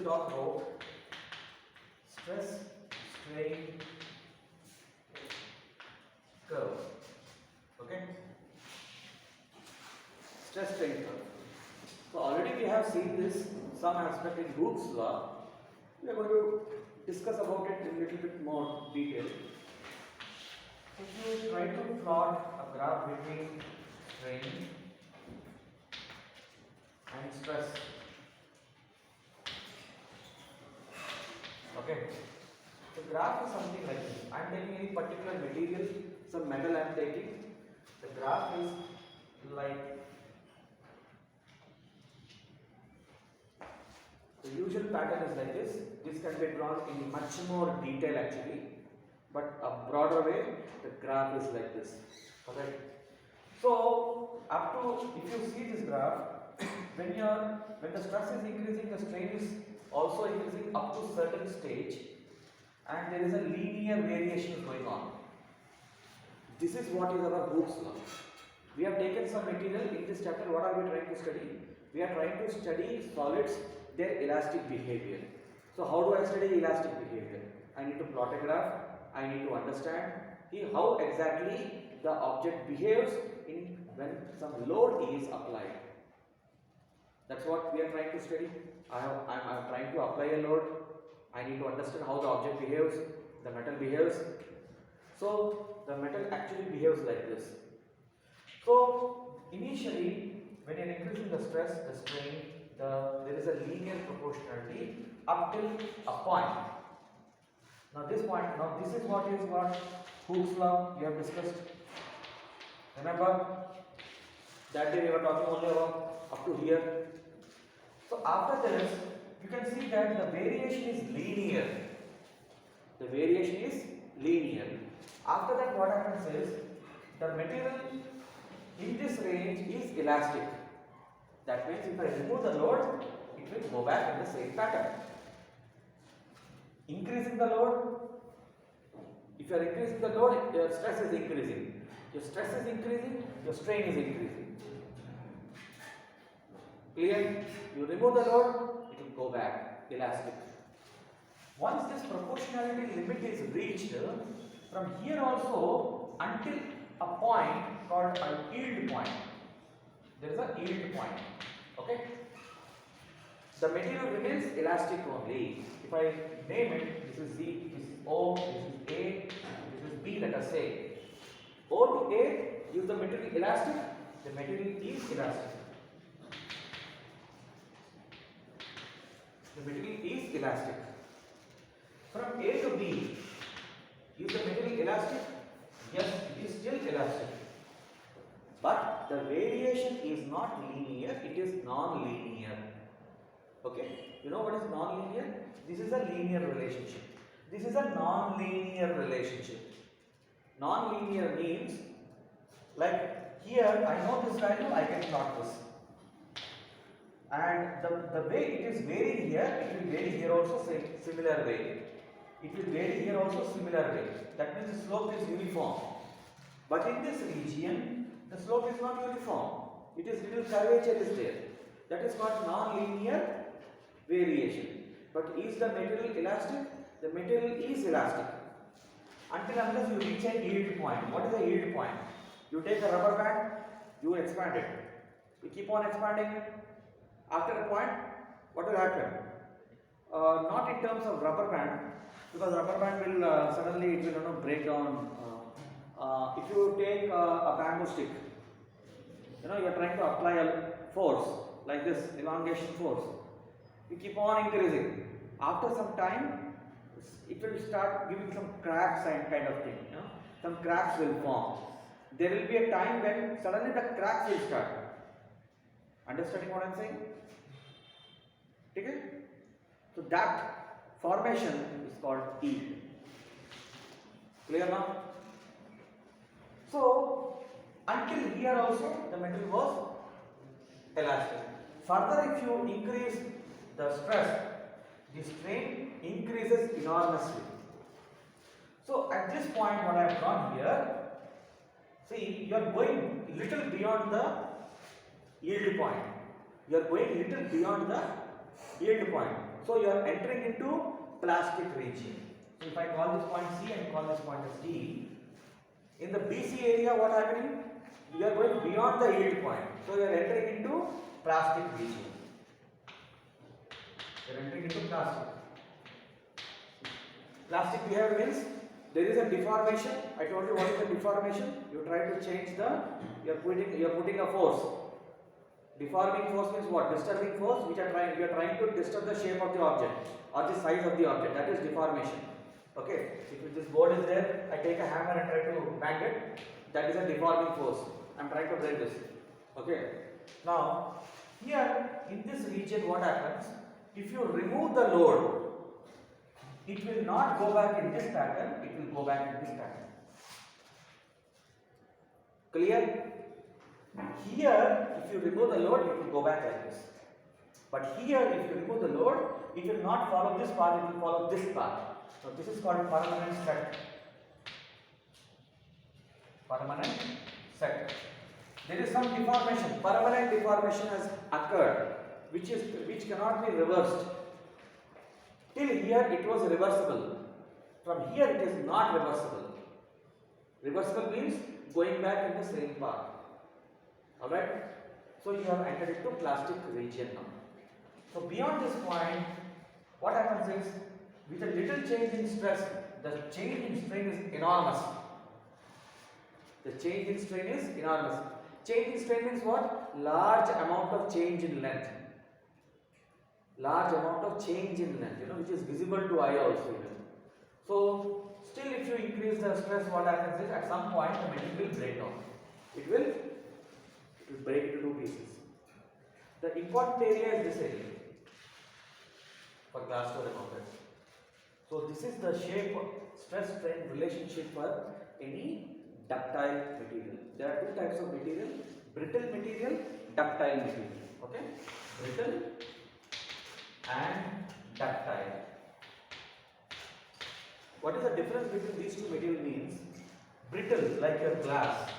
talk about stress strain curve. Okay, stress strain curve. So already we have seen this some aspect in Hooke's law. We are going to discuss about it in a little bit more detail. If you try to plot a graph between strain and stress, okay, the graph is something like this. I am taking any particular material, some metal I am taking. The graph is like the usual pattern is like this. This can be drawn in much more detail actually, but a broader way the graph is like this. Okay. So up to, if you see this graph, when the stress is increasing, the strain is also increasing up to certain stage, and there is a linear variation going on. This is what is our Hooke's law. We have taken some material in this chapter. What are we trying to study? We are trying to study solids, their elastic behavior. So how do I study elastic behavior? I need to plot a graph. I need to understand how exactly the object behaves when some load is applied. That's what we are trying to study. I am trying to apply a load. I need to understand how the object behaves, the metal behaves. So the metal actually behaves like this. So initially, when you are increasing the stress, the strain, there is a linear proportionality up till a point. Now this is what Hooke's law we have discussed. Remember that day we were talking only about up to here. So after this, you can see that the variation is linear. The variation is linear. After that, what happens is the material in this range is elastic. That means if I remove the load, it will go back in the same pattern. Increasing the load, if you are increasing the load, your stress is increasing. Your stress is increasing, your strain is increasing. Clear? You remove the load, it will go back elastic. Once this proportionality limit is reached, from here also until a point called a yield point. There is a yield point. Okay? The material remains elastic only. If I name it, this is Z, this is O, this is A, this is B, let us say. O to A is the material elastic, the material is elastic. The material is elastic. From A to B, is the material elastic? Yes, it is still elastic. But the variation is not linear, it is non-linear. Okay? You know what is non-linear? This is a linear relationship. This is a non-linear relationship. Non-linear means, like here I know this value, I can plot this. And the way it is varying here, it will vary here also similar way. It will vary here also similar way. That means the slope is uniform. But in this region, the slope is not uniform. It is little curvature is there. That is called non-linear variation. But is the material elastic? The material is elastic. Until unless you reach a yield point. What is a yield point? You take a rubber band, you expand it. You keep on expanding it. After a point, what will happen? Not in terms of rubber band, because rubber band will suddenly it will break down. If you take a bamboo stick, you are trying to apply a force like this, elongation force. You keep on increasing. After some time, it will start giving some cracks and kind of thing. Some cracks will form. There will be a time when suddenly the cracks will start. Understanding what I am saying? Okay? So that formation is called yield. Clear now? So until here also the material was elastic. Further, if you increase the stress, the strain increases enormously. So at this point, what I have done here, see, you are going little beyond the yield point. You are going little beyond the yield point. So you are entering into plastic region. So if I call this point C and call this point as D, in the BC area what happening? You are going beyond the yield point. So you are entering into plastic region. You are entering into plastic. Plastic behavior means there is a deformation. I told you what is the deformation. You try to change the. You are putting a force. Deforming force means what? Disturbing force which you are trying to disturb the shape of the object or the size of the object. That is deformation. Okay. If this board is there, I take a hammer and try to bang it. That is a deforming force. I am trying to break this. Okay. Now here in this region, what happens? If you remove the load, it will not go back in this pattern, it will go back in this pattern. Clear? Here, if you remove the load, it will go back like this. But here, if you remove the load, it will not follow this path, it will follow this path. So this is called permanent set. Permanent set. There is some deformation. Permanent deformation has occurred, which cannot be reversed. Till here it was reversible. From here it is not reversible. Reversible means going back in the same path. Alright? So you have entered into plastic region now. So beyond this point, what happens is, with a little change in stress, the change in strain is enormous. The change in strain is enormous. Change in strain means what? Large amount of change in length. Large amount of change in length, which is visible to eye also. So, still if you increase the stress, what happens is at some point the material will break down. It will break into two pieces. The important area is this area for glass door and objects. So, this is the shape of stress-strain relationship for any ductile material. There are two types of material: brittle material, ductile material. Okay, brittle and ductile. What is the difference between these two materials means? Brittle, like your glass.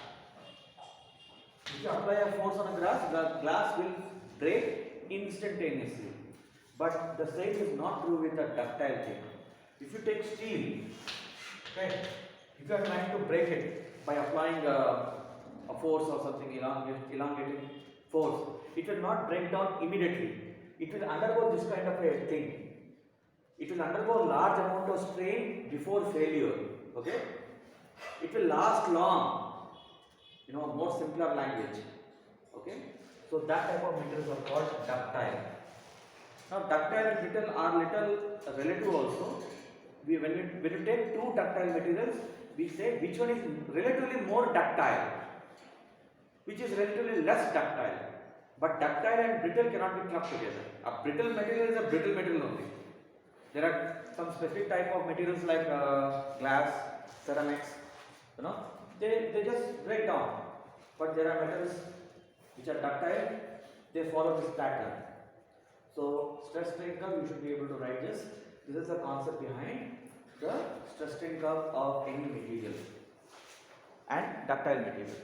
If you apply a force on a glass, the glass will break instantaneously. But the same is not true with the ductile thing. If you take steel, okay, if you are trying to break it by applying a force or something, elongating force, it will not break down immediately. It will undergo this kind of a thing. It will undergo large amount of strain before failure. Okay? It will last long. More simpler language. Okay? So that type of materials are called ductile. Now ductile and brittle are little relative also. When you take two ductile materials, we say which one is relatively more ductile, which is relatively less ductile. But ductile and brittle cannot be clubbed together. A brittle material is a brittle material only. There are some specific type of materials like glass, ceramics, they just break down. But there are metals which are ductile, they follow this pattern. So stress strain curve, you should be able to write this. This is the concept behind the stress strain curve of any material and ductile material.